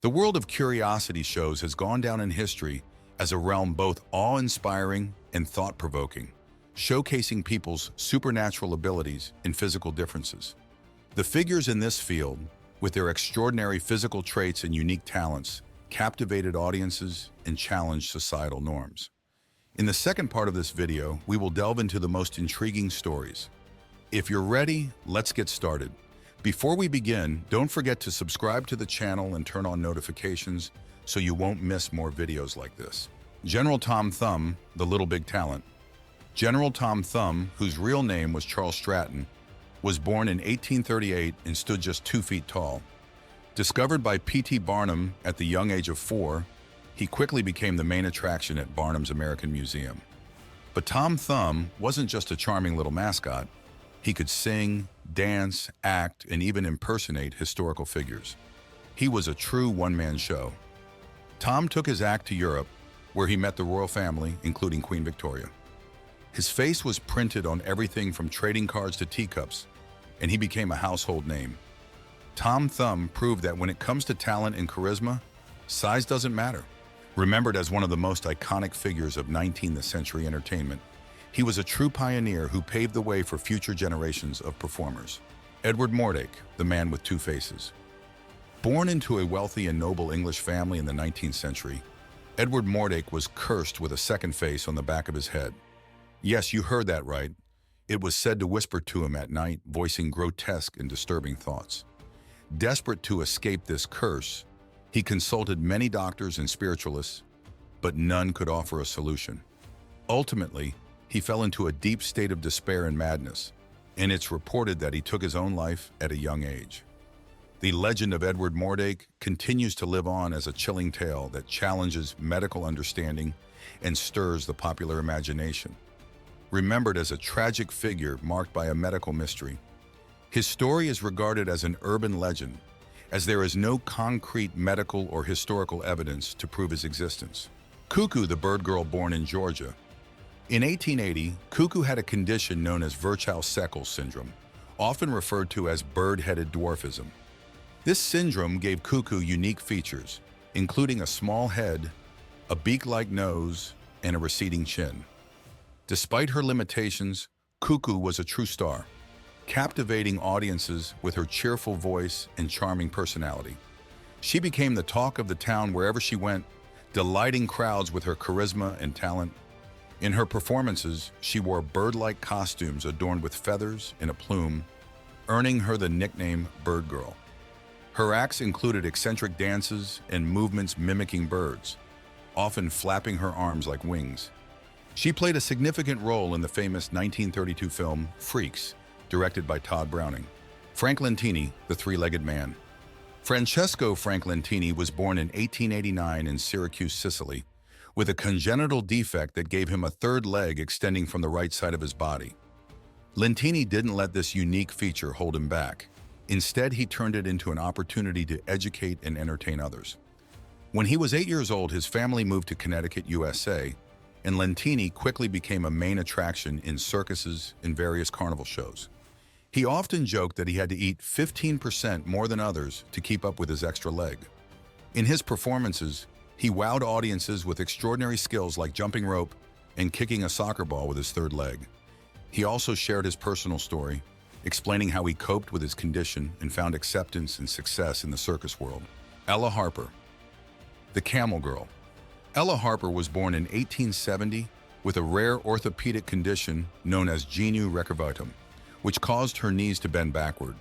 The world of curiosity shows has gone down in history as a realm both awe-inspiring and thought-provoking, showcasing people's supernatural abilities and physical differences. The figures in this field, with their extraordinary physical traits and unique talents, captivated audiences and challenged societal norms. In the second part of this video, we will delve into the most intriguing stories. If you're ready, let's get started. Before we begin, don't forget to subscribe to the channel and turn on notifications so you won't miss more videos like this. General Tom Thumb, the Little Big Talent. General Tom Thumb, whose real name was Charles Stratton, was born in 1838 and stood just 2 feet tall. Discovered by P.T. Barnum at the young age of 4, he quickly became the main attraction at Barnum's American Museum. But Tom Thumb wasn't just a charming little mascot. He could sing, dance, act, and even impersonate historical figures. He was a true one-man show. Tom took his act to Europe, where he met the royal family, including Queen Victoria. His face was printed on everything from trading cards to teacups, and he became a household name. Tom Thumb proved that when it comes to talent and charisma, size doesn't matter. Remembered as one of the most iconic figures of 19th century entertainment, he was a true pioneer who paved the way for future generations of performers. Edward Mordache, the man with 2 faces. Born into a wealthy and noble English family in the 19th century, Edward Mordache was cursed with a second face on the back of his head. Yes, you heard that right. It was said to whisper to him at night, voicing grotesque and disturbing thoughts. Desperate to escape this curse, he consulted many doctors and spiritualists, but none could offer a solution. Ultimately, he fell into a deep state of despair and madness, and it's reported that he took his own life at a young age. The legend of Edward Mordache continues to live on as a chilling tale that challenges medical understanding and stirs the popular imagination. Remembered as a tragic figure marked by a medical mystery, his story is regarded as an urban legend, as there is no concrete medical or historical evidence to prove his existence. Cuckoo, the bird girl born in Georgia. In 1880, Cuckoo had a condition known as Virchow-Sickles syndrome, often referred to as bird-headed dwarfism. This syndrome gave Cuckoo unique features, including a small head, a beak-like nose, and a receding chin. Despite her limitations, Cuckoo was a true star, captivating audiences with her cheerful voice and charming personality. She became the talk of the town wherever she went, delighting crowds with her charisma and talent. In her performances, she wore bird-like costumes adorned with feathers and a plume, earning her the nickname Bird Girl. Her acts included eccentric dances and movements mimicking birds, often flapping her arms like wings. She played a significant role in the famous 1932 film Freaks, directed by Todd Browning. Franklintini, the Three-Legged Man. Francesco Franklintini was born in 1889 in Syracuse, Sicily, with a congenital defect that gave him a third leg extending from the right side of his body. Lentini didn't let this unique feature hold him back. Instead, he turned it into an opportunity to educate and entertain others. When he was 8 years old, his family moved to Connecticut, USA, and Lentini quickly became a main attraction in circuses and various carnival shows. He often joked that he had to eat 15% more than others to keep up with his extra leg. In his performances, he wowed audiences with extraordinary skills like jumping rope and kicking a soccer ball with his third leg. He also shared his personal story, explaining how he coped with his condition and found acceptance and success in the circus world. Ella Harper, the Camel Girl. Ella Harper was born in 1870 with a rare orthopedic condition known as genu recurvatum, which caused her knees to bend backward.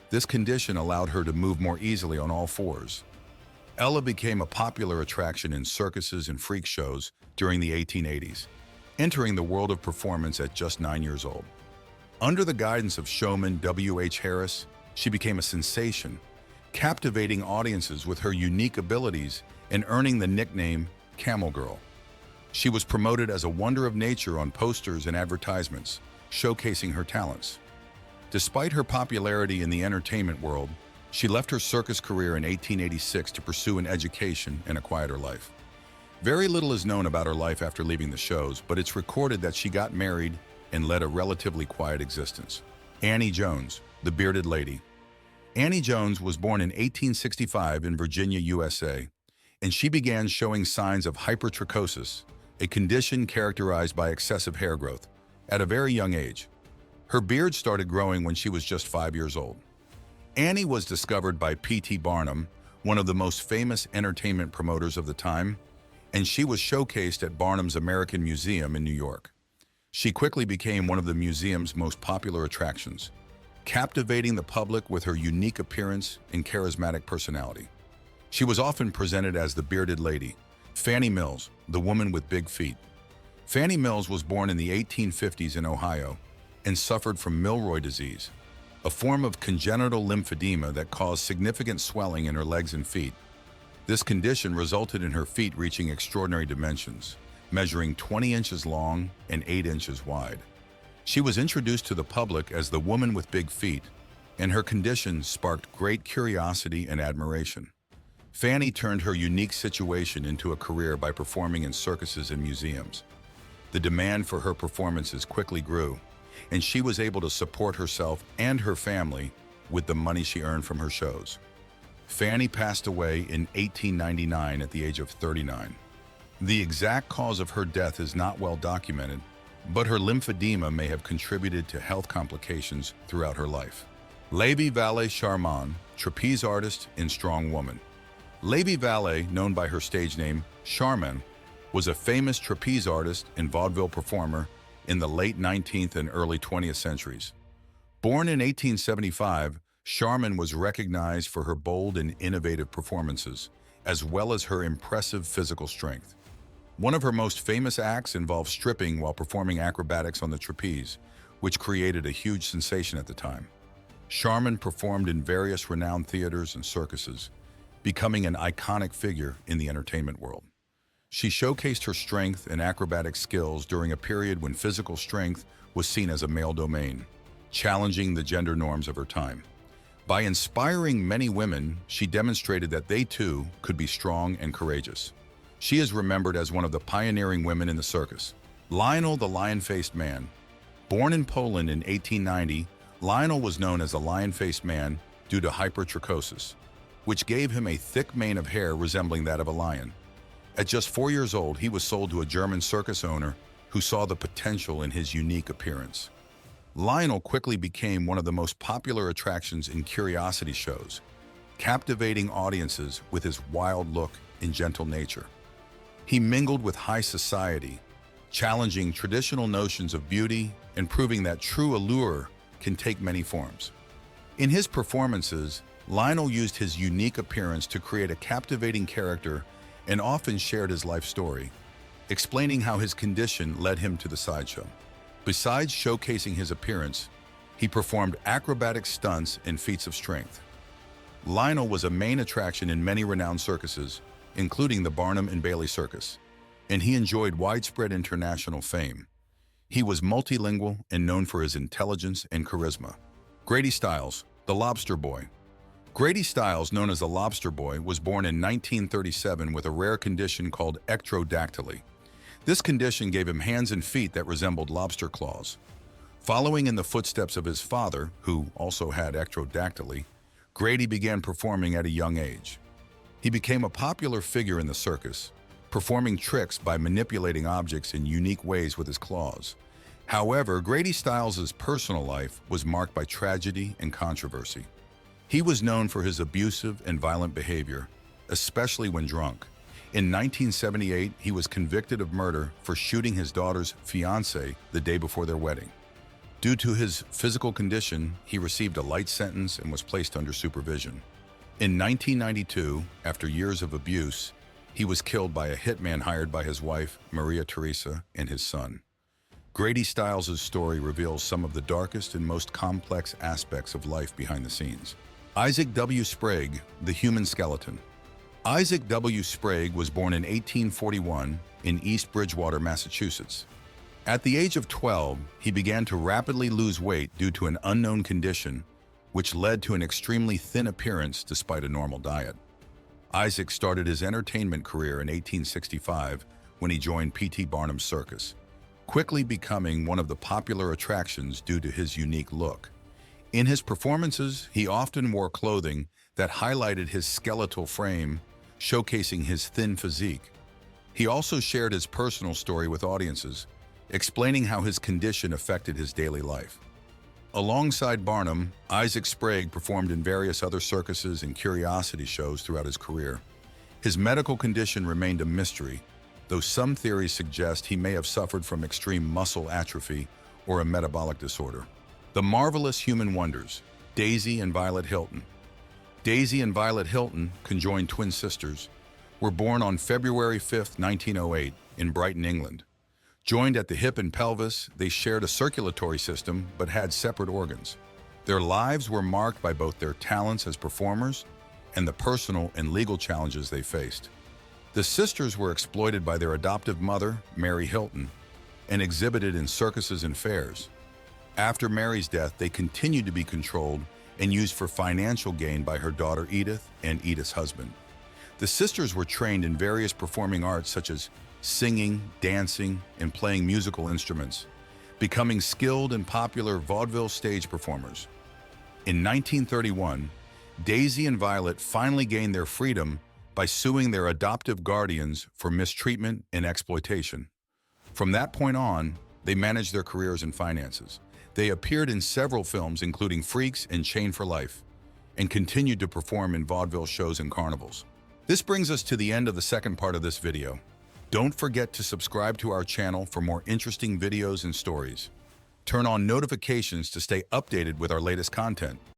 This condition allowed her to move more easily on all fours. Ella became a popular attraction in circuses and freak shows during the 1880s, entering the world of performance at just 9 years old. Under the guidance of showman W.H. Harris, she became a sensation, captivating audiences with her unique abilities and earning the nickname Camel Girl. She was promoted as a wonder of nature on posters and advertisements, showcasing her talents. Despite her popularity in the entertainment world, she left her circus career in 1886 to pursue an education and a quieter life. Very little is known about her life after leaving the shows, but it's recorded that she got married and led a relatively quiet existence. Annie Jones, the Bearded Lady. Annie Jones was born in 1865 in Virginia, USA, and she began showing signs of hypertrichosis, a condition characterized by excessive hair growth, at a very young age. Her beard started growing when she was just 5 years old. Annie was discovered by P.T. Barnum, one of the most famous entertainment promoters of the time, and she was showcased at Barnum's American Museum in New York. She quickly became one of the museum's most popular attractions, captivating the public with her unique appearance and charismatic personality. She was often presented as the bearded lady, Fannie Mills, the woman with big feet. Fannie Mills was born in the 1850s in Ohio and suffered from Milroy disease, a form of congenital lymphedema that caused significant swelling in her legs and feet. This condition resulted in her feet reaching extraordinary dimensions, measuring 20 inches long and 8 inches wide. She was introduced to the public as the woman with big feet, and her condition sparked great curiosity and admiration. Fannie turned her unique situation into a career by performing in circuses and museums. The demand for her performances quickly grew, and she was able to support herself and her family with the money she earned from her shows. Fannie passed away in 1899 at the age of 39. The exact cause of her death is not well documented, but her lymphedema may have contributed to health complications throughout her life. Levy Valet Charman, trapeze artist and strong woman. Levy Valet, known by her stage name Charman, was a famous trapeze artist and vaudeville performer in the late 19th and early 20th centuries. Born in 1875, Charman was recognized for her bold and innovative performances, as well as her impressive physical strength. One of her most famous acts involved stripping while performing acrobatics on the trapeze, which created a huge sensation at the time. Charman performed in various renowned theaters and circuses, becoming an iconic figure in the entertainment world. She showcased her strength and acrobatic skills during a period when physical strength was seen as a male domain, challenging the gender norms of her time. By inspiring many women, she demonstrated that they too could be strong and courageous. She is remembered as one of the pioneering women in the circus. Lionel the Lion-Faced Man. Born in Poland in 1890, Lionel was known as the lion-faced man due to hypertrichosis, which gave him a thick mane of hair resembling that of a lion. At just 4 years old, he was sold to a German circus owner who saw the potential in his unique appearance. Lionel quickly became one of the most popular attractions in curiosity shows, captivating audiences with his wild look and gentle nature. He mingled with high society, challenging traditional notions of beauty and proving that true allure can take many forms. In his performances, Lionel used his unique appearance to create a captivating character and often shared his life story, explaining how his condition led him to the sideshow. Besides showcasing his appearance, he performed acrobatic stunts and feats of strength. Lionel was a main attraction in many renowned circuses, including the Barnum and Bailey Circus, and he enjoyed widespread international fame. He was multilingual and known for his intelligence and charisma. Grady Stiles, the Lobster Boy. Grady Stiles, known as the Lobster Boy, was born in 1937 with a rare condition called ectrodactyly. This condition gave him hands and feet that resembled lobster claws. Following in the footsteps of his father, who also had ectrodactyly, Grady began performing at a young age. He became a popular figure in the circus, performing tricks by manipulating objects in unique ways with his claws. However, Grady Stiles' personal life was marked by tragedy and controversy. He was known for his abusive and violent behavior, especially when drunk. In 1978, he was convicted of murder for shooting his daughter's fiancé the day before their wedding. Due to his physical condition, he received a light sentence and was placed under supervision. In 1992, after years of abuse, he was killed by a hitman hired by his wife, Maria Teresa, and his son. Grady Stiles' story reveals some of the darkest and most complex aspects of life behind the scenes. Isaac W. Sprague, the Human Skeleton. Isaac W. Sprague was born in 1841 in East Bridgewater, Massachusetts. At the age of 12, he began to rapidly lose weight due to an unknown condition, which led to an extremely thin appearance despite a normal diet. Isaac started his entertainment career in 1865 when he joined P.T. Barnum's circus, quickly becoming one of the popular attractions due to his unique look. In his performances, he often wore clothing that highlighted his skeletal frame, showcasing his thin physique. He also shared his personal story with audiences, explaining how his condition affected his daily life. Alongside Barnum, Isaac Sprague performed in various other circuses and curiosity shows throughout his career. His medical condition remained a mystery, though some theories suggest he may have suffered from extreme muscle atrophy or a metabolic disorder. The Marvelous Human Wonders, Daisy and Violet Hilton. Daisy and Violet Hilton, conjoined twin sisters, were born on February 5, 1908, in Brighton, England. Joined at the hip and pelvis, they shared a circulatory system but had separate organs. Their lives were marked by both their talents as performers and the personal and legal challenges they faced. The sisters were exploited by their adoptive mother, Mary Hilton, and exhibited in circuses and fairs. After Mary's death, they continued to be controlled and used for financial gain by her daughter Edith and Edith's husband. The sisters were trained in various performing arts such as singing, dancing, and playing musical instruments, becoming skilled and popular vaudeville stage performers. In 1931, Daisy and Violet finally gained their freedom by suing their adoptive guardians for mistreatment and exploitation. From that point on, they managed their careers and finances. They appeared in several films, including Freaks and Chained for Life, and continued to perform in vaudeville shows and carnivals. This brings us to the end of the second part of this video. Don't forget to subscribe to our channel for more interesting videos and stories. Turn on notifications to stay updated with our latest content.